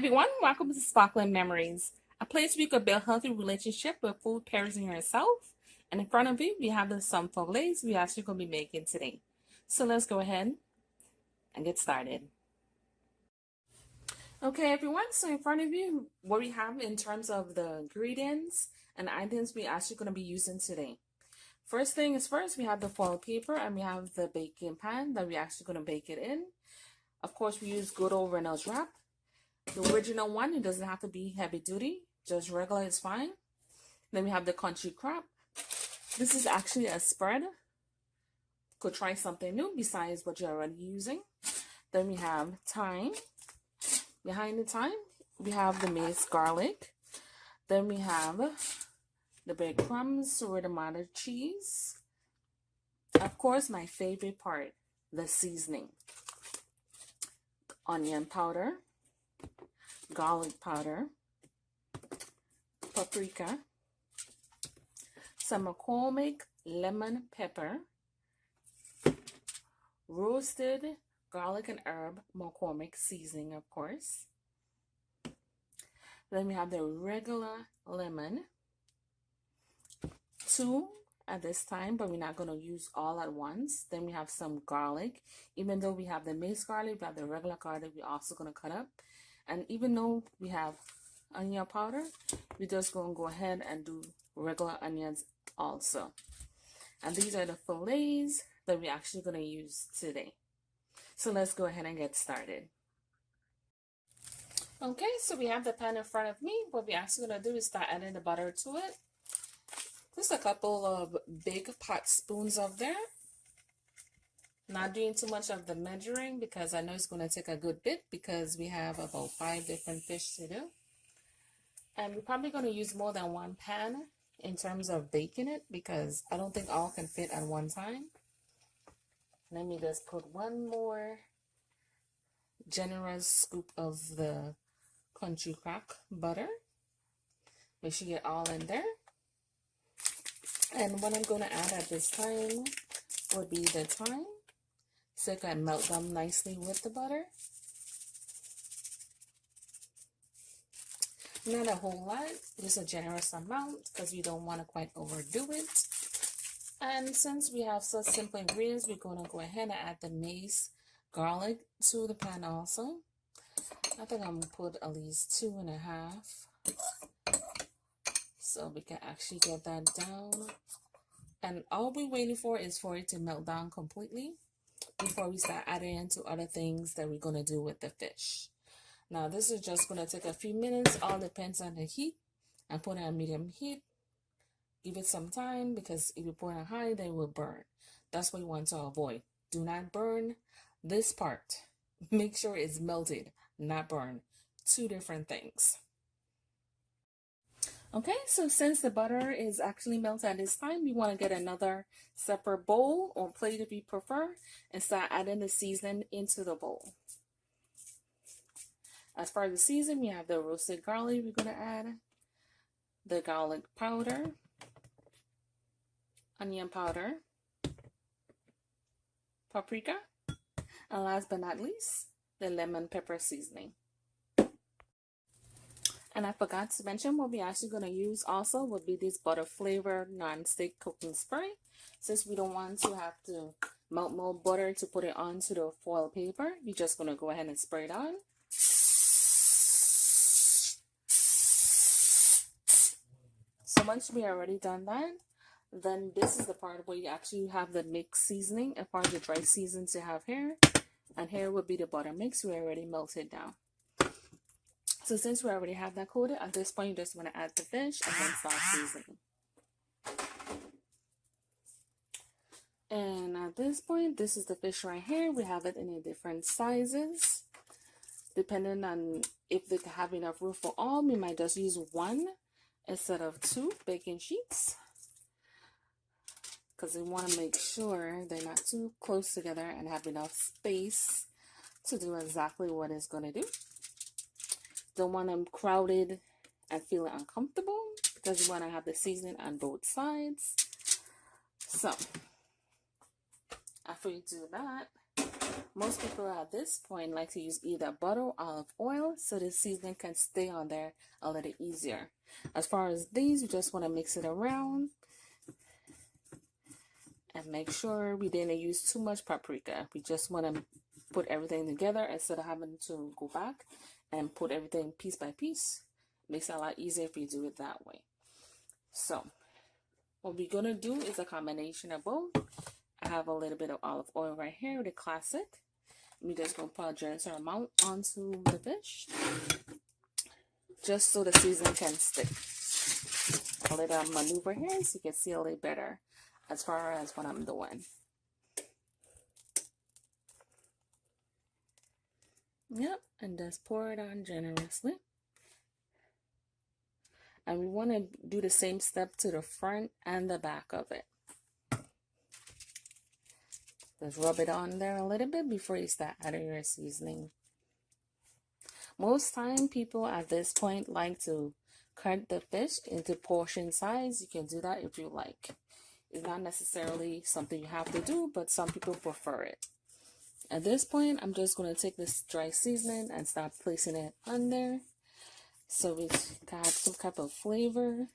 everyone, welcome to Sparkling Memories, a place where you could build healthy relationship with food pairs in yourself. And in front of you, we have the some fillets we actually going to be making today. So let's go ahead and get started. Okay, everyone, so in front of you, what we have in terms of the ingredients and items we actually going to be using today. First thing is first, we have the foil paper and we have the baking pan that we're actually going to bake it in. Of course, we use good old Reynolds wrap. The original one, it doesn't have to be heavy duty, just regular is fine. Then we have the country crab. This is actually a spread. Could try something new besides what you're already using. Then we have thyme. Behind the thyme, we have the minced garlic. Then we have the breadcrumbs with the mozzarella cheese. Of course, my favorite part, the seasoning. Onion powder, garlic powder, paprika, some McCormick lemon pepper, roasted garlic and herb McCormick seasoning, of course. Then we have the regular lemon, 2 at this time, but we're not going to use all at once. Then we have some garlic. Even though we have the minced garlic, we have the regular garlic we're also going to cut up. And even though we have onion powder, we're just going to go ahead and do regular onions also. And these are the fillets that we're actually going to use today. So let's go ahead and get started. Okay, so we have the pan in front of me. What we're actually going to do is start adding the butter to it. Just a couple of big pot spoons of there. Not doing too much of the measuring because I know it's going to take a good bit because we have about 5 different fish to do. And we're probably going to use more than one pan in terms of baking it because I don't think all can fit at one time. Let me just put one more generous scoop of the country crack butter. Make sure you get all in there. And what I'm going to add at this time would be the thyme. So I can melt them nicely with the butter. Not a whole lot, just a generous amount because we don't want to quite overdo it. And since we have such simple ingredients, we're going to go ahead and add the minced garlic to the pan also. I think I'm going to put at least 2.5. So we can actually get that down. And all we're waiting for is for it to melt down completely before we start adding into other things that we're going to do with the fish. Now this is just going to take a few minutes. All depends on the heat. And put it on medium heat. Give it some time because if you put it on high, they will burn. That's what you want to avoid. Do not burn this part. Make sure it's melted, not burned. 2 different things. Okay, so since the butter is actually melted at this time, we want to get another separate bowl or plate if you prefer and start adding the seasoning into the bowl. As far as the seasoning, we have the roasted garlic we're going to add, the garlic powder, onion powder, paprika, and last but not least, the lemon pepper seasoning. And I forgot to mention what we're actually going to use also would be this butter flavored non-stick cooking spray. Since we don't want to have to melt more butter to put it onto the foil paper, we're just going to go ahead and spray it on. So once we already done that, then this is the part where you actually have the mixed seasoning as far as the dry seasons you have here. And here would be the butter mix we already melted down. So since we already have that coated, at this point you just want to add the fish and then start seasoning. And at this point, this is the fish right here. We have it in different sizes. Depending on if they have enough room for all, we might just use 1 instead of 2 baking sheets. Because we want to make sure they're not too close together and have enough space to do exactly what it's going to do. Don't want them crowded and feeling uncomfortable because you want to have the seasoning on both sides. So after you do that, Most people at this point like to use either butter or olive oil so the seasoning can stay on there a little easier. As far as these, we just want to mix it around and make sure we didn't use too much paprika. We just want to put everything together instead of having to go back and put everything piece by piece. Makes it a lot easier if you do it that way. So what we're going to do is a combination of both. I have a little bit of olive oil right here, the classic. We're just going to put a generous amount onto the fish, just so the seasoning can stick. A little maneuver here so you can see a little better as far as what I'm doing. Yep, and just pour it on generously. And we want to do the same step to the front and the back of it. Just rub it on there a little bit before you start adding your seasoning. Most time people at this point like to cut the fish into portion size. You can do that if you like. It's not necessarily something you have to do, but some people prefer it. At this point, I'm just going to take this dry seasoning and start placing it on there so we can have some type of flavor.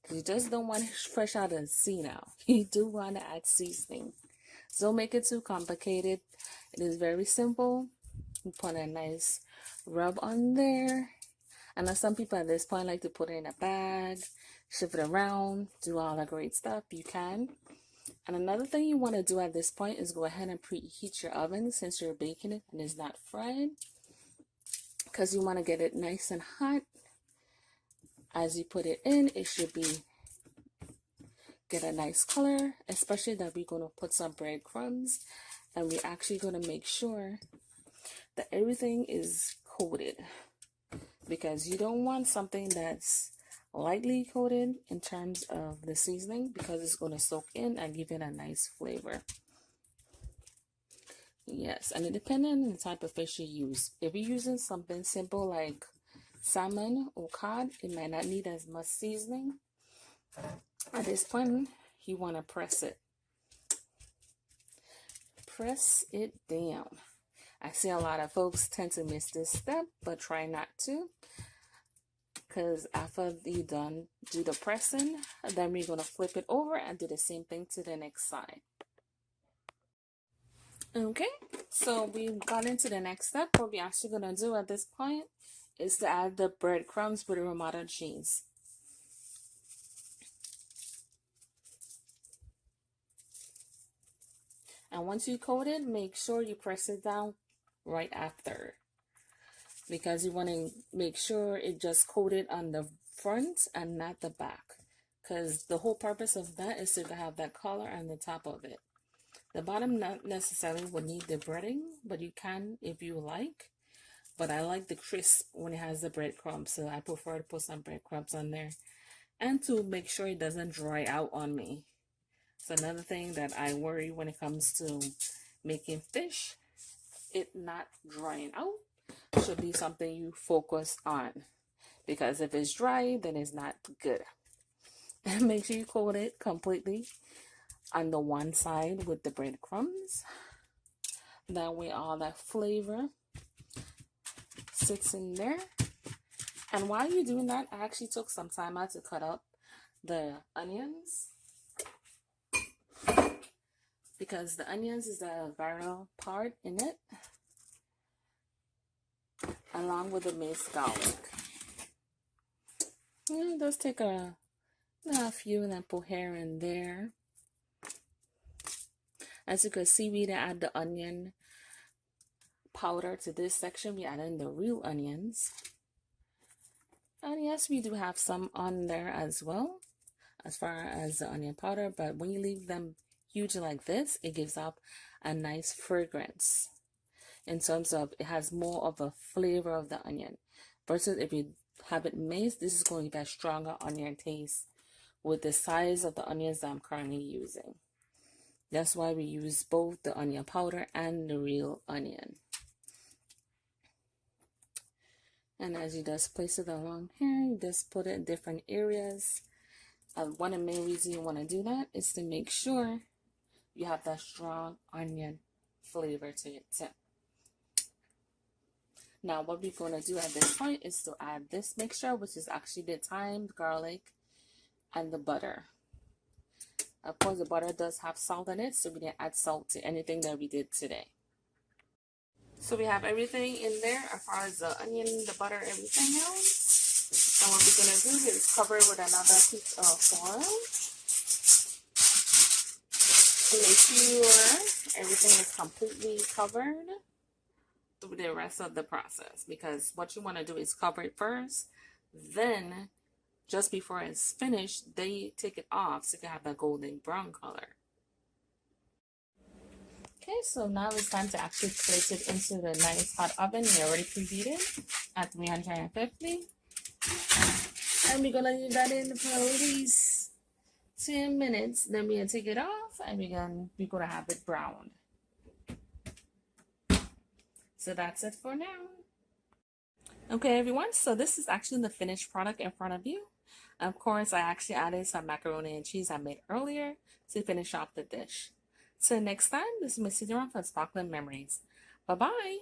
Because you just don't want it fresh out of the sea now. You do want to add seasoning. So don't make it too complicated. It is very simple. You put a nice rub on there. I know some people at this point like to put it in a bag, shift it around, do all that great stuff. You can. And another thing you want to do at this point is go ahead and preheat your oven since you're baking it and it's not fried. Because you want to get it nice and hot. As you put it in, it should get a nice color, especially that we're going to put some breadcrumbs. And we're actually going to make sure that everything is coated. Because you don't want something that's lightly coated in terms of the seasoning, because it's going to soak in and give it a nice flavor. Yes, and it depends on the type of fish you use. If you're using something simple like salmon or cod, it might not need as much seasoning. At this point, you want to press it. Press it down. I see a lot of folks tend to miss this step, but try not to. Because after you done do the pressing, then we're going to flip it over and do the same thing to the next side. Okay, so we've got into the next step. What we're actually going to do at this point is to add the breadcrumbs with the Ramada cheese. And once you coat it, make sure you press it down right after. Because you want to make sure it just coated on the front and not the back. Because the whole purpose of that is to have that color on the top of it. The bottom not necessarily would need the breading, but you can if you like. But I like the crisp when it has the breadcrumbs, so I prefer to put some breadcrumbs on there. And to make sure it doesn't dry out on me. So another thing that I worry when it comes to making fish, it not drying out should be something you focus on. Because if it's dry, then it's not good. And make sure you coat it completely on the one side with the breadcrumbs. That way all that flavor sits in there. And while you're doing that, I actually took some time out to cut up the onions. Because the onions is a vital part in it. Along with the minced garlic. Just take a few and then put here and there. As you can see, we didn't add the onion powder to this section. We added the real onions. And yes, we do have some on there as well, as far as the onion powder. But when you leave them huge like this, it gives up a nice fragrance. In terms of, it has more of a flavor of the onion. Versus if you have it minced, this is going to be a stronger onion taste with the size of the onions that I'm currently using. That's why we use both the onion powder and the real onion. And as you just place it along here, you just put it in different areas. One of the main reasons you want to do that is to make sure you have that strong onion flavor to it too. Now what we're going to do at this point is to add this mixture, which is actually the thyme, garlic, and the butter. Of course, the butter does have salt in it, so we didn't add salt to anything that we did today. So we have everything in there as far as the onion, the butter, everything else. And what we're going to do is cover it with another piece of foil to make sure everything is completely covered through the rest of the process. Because what you want to do is cover it first, then just before it's finished, they take it off so you can have a golden brown color. Okay, so now it's time to actually place it into the nice hot oven. We already preheated at 350. And we're gonna leave that in for at least 10 minutes. Then we're gonna take it off and we're gonna have it browned. So that's it for now. Okay, everyone, so this is actually the finished product in front of you. Of course, I actually added some macaroni and cheese I made earlier to finish off the dish. So next time, this is Miss Ciderone from Sparkling Memories. Bye-bye.